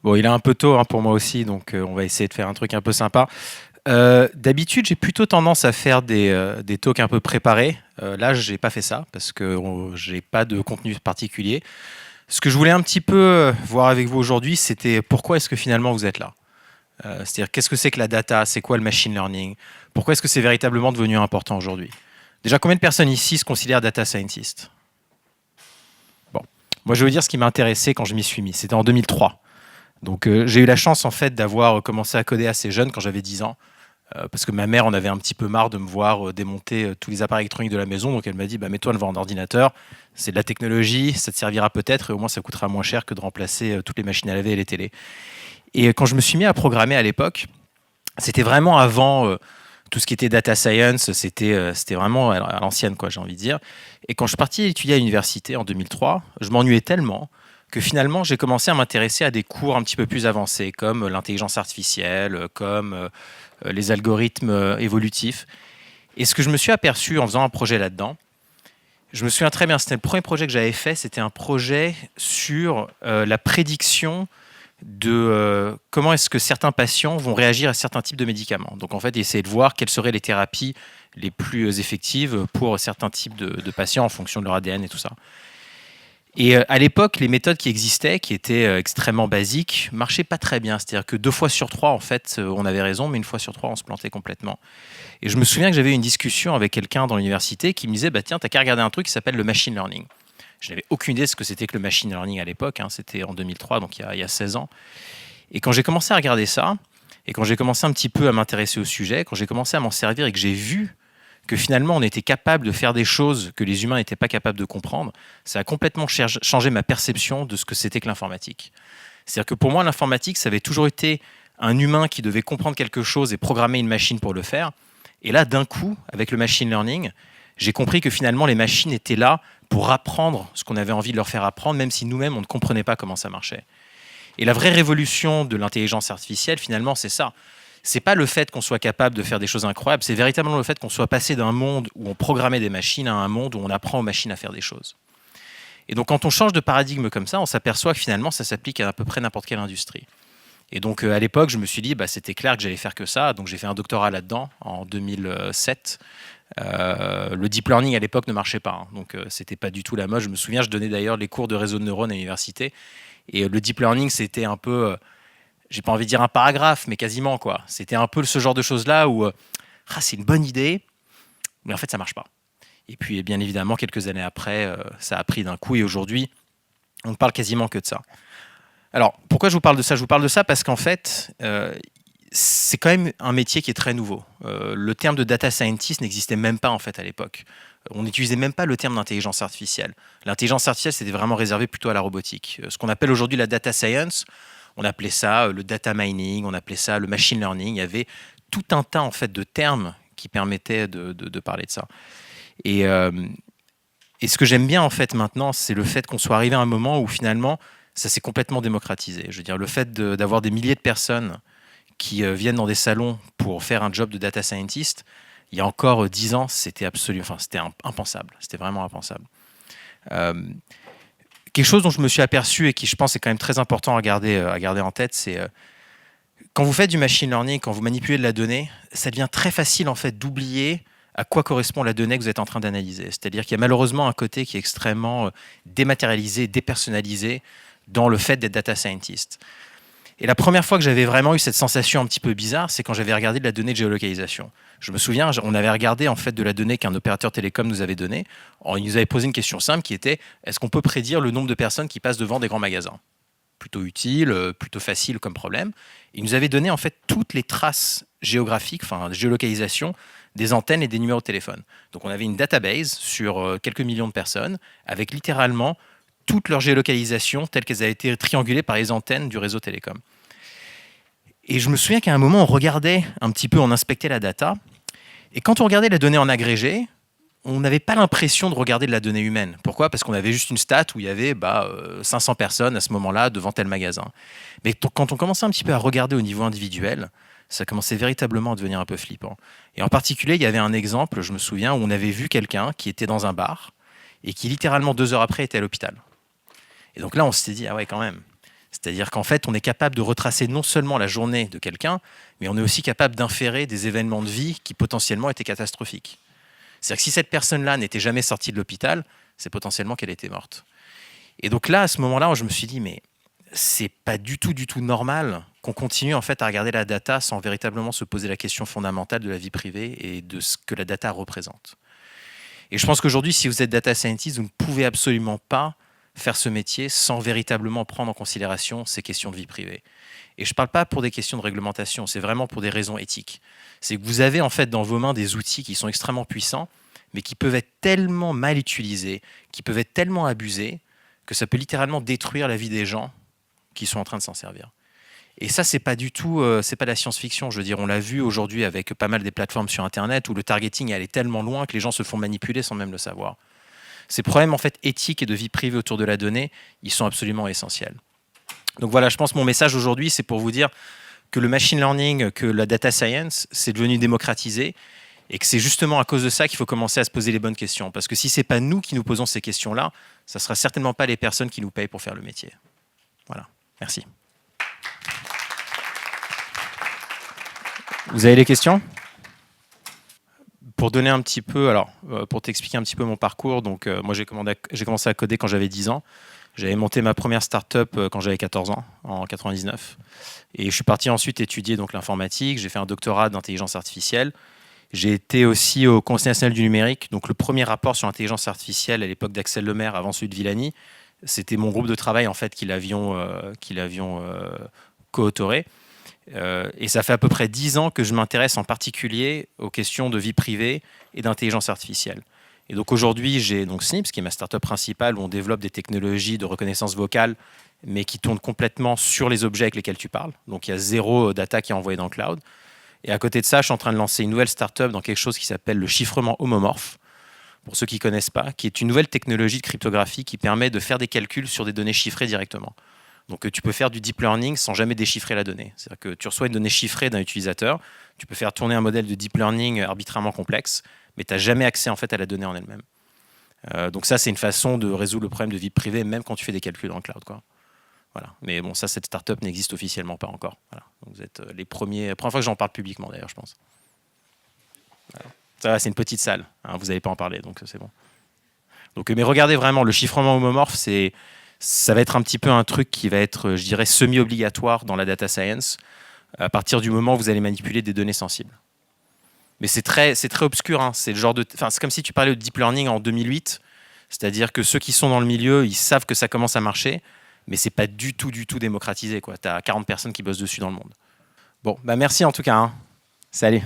Bon, il est un peu tôt hein, pour moi aussi, donc on va essayer de faire un truc un peu sympa. D'habitude, j'ai plutôt tendance à faire des talks un peu préparés. Là, j'ai pas fait ça parce que j'ai pas de contenu particulier. Ce que je voulais un petit peu voir avec vous aujourd'hui, c'était pourquoi est-ce que finalement vous êtes là. C'est-à-dire, qu'est-ce que c'est que la data? C'est quoi le machine learning? Pourquoi est-ce que c'est véritablement devenu important aujourd'hui? Déjà, combien de personnes ici se considèrent data scientist? Bon, moi, je veux dire ce qui m'a intéressé quand je m'y suis mis. C'était en 2003. Donc, j'ai eu la chance en fait d'avoir commencé à coder assez jeune quand j'avais 10 ans. Parce que ma mère en avait un petit peu marre de me voir démonter tous les appareils électroniques de la maison. Donc elle m'a dit bah, mets-toi devant un ordinateur, c'est de la technologie, ça te servira peut-être et au moins ça coûtera moins cher que de remplacer toutes les machines à laver et les télés. Et quand je me suis mis à programmer à l'époque, c'était vraiment avant tout ce qui était data science, c'était vraiment à l'ancienne, quoi, j'ai envie de dire. Et quand je suis parti étudier à l'université en 2003, je m'ennuyais tellement que finalement j'ai commencé à m'intéresser à des cours un petit peu plus avancés, comme l'intelligence artificielle, comme les algorithmes évolutifs. Et ce que je me suis aperçu en faisant un projet là-dedans, je me souviens très bien, c'était le premier projet que j'avais fait, c'était un projet sur la prédiction de comment est-ce que certains patients vont réagir à certains types de médicaments. Donc en fait, essayer de voir quelles seraient les thérapies les plus effectives pour certains types de patients en fonction de leur ADN et tout ça. Et à l'époque, les méthodes qui existaient, qui étaient extrêmement basiques, marchaient pas très bien. C'est-à-dire que 2 fois sur 3, en fait, on avait raison, mais 1 fois sur 3, on se plantait complètement. Et je me souviens que j'avais eu une discussion avec quelqu'un dans l'université qui me disait bah, tiens, t'as qu'à regarder un truc qui s'appelle le machine learning. Je n'avais aucune idée de ce que c'était que le machine learning à l'époque. Hein, c'était en 2003, donc il y a 16 ans. Et quand j'ai commencé à regarder ça, et quand j'ai commencé un petit peu à m'intéresser au sujet, quand j'ai commencé à m'en servir et que j'ai vu que finalement on était capable de faire des choses que les humains n'étaient pas capables de comprendre, ça a complètement changé ma perception de ce que c'était que l'informatique. C'est-à-dire que pour moi, l'informatique, ça avait toujours été un humain qui devait comprendre quelque chose et programmer une machine pour le faire. Et là, d'un coup, avec le machine learning, j'ai compris que finalement, les machines étaient là pour apprendre ce qu'on avait envie de leur faire apprendre, même si nous-mêmes, on ne comprenait pas comment ça marchait. Et la vraie révolution de l'intelligence artificielle, finalement, c'est ça. C'est pas le fait qu'on soit capable de faire des choses incroyables, c'est véritablement le fait qu'on soit passé d'un monde où on programmait des machines à un monde où on apprend aux machines à faire des choses. Et donc, quand on change de paradigme comme ça, on s'aperçoit que finalement, ça s'applique à peu près n'importe quelle industrie. Et donc, à l'époque, je me suis dit, bah, c'était clair que j'allais faire que ça. Donc, j'ai fait un doctorat là-dedans en 2007. Le deep learning à l'époque ne marchait pas, hein. Donc c'était pas du tout la mode. Je me souviens, je donnais d'ailleurs les cours de réseau de neurones à l'université. Et le deep learning, c'était un peu, j'ai pas envie de dire un paragraphe, mais quasiment quoi. C'était un peu ce genre de choses-là où c'est une bonne idée, mais en fait ça marche pas. Et puis bien évidemment, quelques années après, ça a pris d'un coup et aujourd'hui, on ne parle quasiment que de ça. Alors pourquoi je vous parle de ça? Je vous parle de ça parce qu'en fait, c'est quand même un métier qui est très nouveau. Le terme de data scientist n'existait même pas en fait à l'époque. On n'utilisait même pas le terme d'intelligence artificielle. L'intelligence artificielle, c'était vraiment réservé plutôt à la robotique. Ce qu'on appelle aujourd'hui la data science, on appelait ça le data mining, on appelait ça le machine learning. Il y avait tout un tas en fait de termes qui permettaient de parler de ça. Et, euh, et ce que j'aime bien en fait maintenant, c'est le fait qu'on soit arrivé à un moment où finalement ça s'est complètement démocratisé. Je veux dire, le fait d'avoir des milliers de personnes qui viennent dans des salons pour faire un job de data scientist, il y a encore 10 ans, c'était absolument, enfin, c'était impensable. C'était vraiment impensable. Euh, Quelque chose dont je me suis aperçu et qui, je pense, est quand même très important à garder en tête, c'est quand vous faites du machine learning, quand vous manipulez de la donnée, ça devient très facile en fait d'oublier à quoi correspond la donnée que vous êtes en train d'analyser. C'est-à-dire qu'il y a malheureusement un côté qui est extrêmement dématérialisé, dépersonnalisé dans le fait d'être data scientist. Et la première fois que j'avais vraiment eu cette sensation un petit peu bizarre, c'est quand j'avais regardé de la donnée de géolocalisation. Je me souviens, on avait regardé en fait de la donnée qu'un opérateur télécom nous avait donnée. Il nous avait posé une question simple qui était est-ce qu'on peut prédire le nombre de personnes qui passent devant des grands magasins? Plutôt utile, plutôt facile comme problème. Il nous avait donné en fait toutes les traces géographiques, enfin géolocalisation des antennes et des numéros de téléphone. Donc on avait une database sur quelques millions de personnes avec littéralement toute leur géolocalisation telle qu'elles avaient été triangulées par les antennes du réseau télécom. Et je me souviens qu'à un moment, on regardait un petit peu, on inspectait la data. Et quand on regardait la donnée en agrégé, on n'avait pas l'impression de regarder de la donnée humaine. Pourquoi? Parce qu'on avait juste une stat où il y avait 500 personnes à ce moment-là devant tel magasin. Mais quand on commençait un petit peu à regarder au niveau individuel, ça commençait véritablement à devenir un peu flippant. Et en particulier, il y avait un exemple, je me souviens, où on avait vu quelqu'un qui était dans un bar et qui littéralement 2 heures après était à l'hôpital. Et donc là, on s'était dit, ah ouais, quand même, C'est-à-dire qu'en fait, on est capable de retracer non seulement la journée de quelqu'un, mais on est aussi capable d'inférer des événements de vie qui potentiellement étaient catastrophiques. C'est-à-dire que si cette personne-là n'était jamais sortie de l'hôpital, c'est potentiellement qu'elle était morte. Et donc là, à ce moment-là, je me suis dit, mais c'est pas du tout normal qu'on continue en fait à regarder la data sans véritablement se poser la question fondamentale de la vie privée et de ce que la data représente. Et je pense qu'aujourd'hui, si vous êtes data scientist, vous ne pouvez absolument pas faire ce métier sans véritablement prendre en considération ces questions de vie privée. Et je ne parle pas pour des questions de réglementation, c'est vraiment pour des raisons éthiques. C'est que vous avez en fait dans vos mains des outils qui sont extrêmement puissants, mais qui peuvent être tellement mal utilisés, qui peuvent être tellement abusés, que ça peut littéralement détruire la vie des gens qui sont en train de s'en servir. Et ça, c'est pas du tout, c'est pas de la science-fiction. Je veux dire, on l'a vu aujourd'hui avec pas mal des plateformes sur Internet où le targeting est allé tellement loin que les gens se font manipuler sans même le savoir. Ces problèmes en fait éthiques et de vie privée autour de la donnée, ils sont absolument essentiels. Donc voilà, je pense que mon message aujourd'hui, c'est pour vous dire que le machine learning, que la data science, c'est devenu démocratisé et que c'est justement à cause de ça qu'il faut commencer à se poser les bonnes questions. Parce que si c'est pas nous qui nous posons ces questions-là, ça sera certainement pas les personnes qui nous payent pour faire le métier. Voilà, merci. Vous avez des questions ? Pour donner un petit peu, alors pour t'expliquer un petit peu mon parcours, donc moi j'ai commencé à coder quand j'avais 10 ans. J'avais monté ma première start-up quand j'avais 14 ans, en 99. Et je suis parti ensuite étudier donc l'informatique. J'ai fait un doctorat d'intelligence artificielle. J'ai été aussi au Conseil national du numérique. Donc le premier rapport sur l'intelligence artificielle à l'époque d'Axel Lemaire, avant celui de Villani, c'était mon groupe de travail en fait qui l'avions co-autoré. Et ça fait à peu près 10 ans que je m'intéresse en particulier aux questions de vie privée et d'intelligence artificielle. Et donc aujourd'hui, j'ai donc Snips, qui est ma startup principale, où on développe des technologies de reconnaissance vocale, mais qui tournent complètement sur les objets avec lesquels tu parles. Donc il y a zéro data qui est envoyée dans le cloud. Et à côté de ça, je suis en train de lancer une nouvelle startup dans quelque chose qui s'appelle le chiffrement homomorphe, pour ceux qui ne connaissent pas, qui est une nouvelle technologie de cryptographie qui permet de faire des calculs sur des données chiffrées directement. Donc tu peux faire du deep learning sans jamais déchiffrer la donnée. C'est-à-dire que tu reçois une donnée chiffrée d'un utilisateur, tu peux faire tourner un modèle de deep learning arbitrairement complexe, mais tu n'as jamais accès en fait à la donnée en elle-même. Donc ça, c'est une façon de résoudre le problème de vie privée, même quand tu fais des calculs dans le cloud, quoi. Voilà. Mais bon, ça, cette startup n'existe officiellement pas encore. Voilà. Donc vous êtes les première fois que j'en parle publiquement, d'ailleurs, je pense. Voilà. Ça, c'est une petite salle, hein, vous n'allez pas en parler, donc c'est bon. Donc, mais regardez vraiment, le chiffrement homomorphe, ça va être un petit peu un truc qui va être, je dirais, semi-obligatoire dans la data science, à partir du moment où vous allez manipuler des données sensibles. Mais c'est très obscur, hein. C'est comme si tu parlais de deep learning en 2008, c'est-à-dire que ceux qui sont dans le milieu, ils savent que ça commence à marcher, mais c'est pas du tout démocratisé, quoi. Tu as 40 personnes qui bossent dessus dans le monde. Bon, bah merci en tout cas, hein. Salut.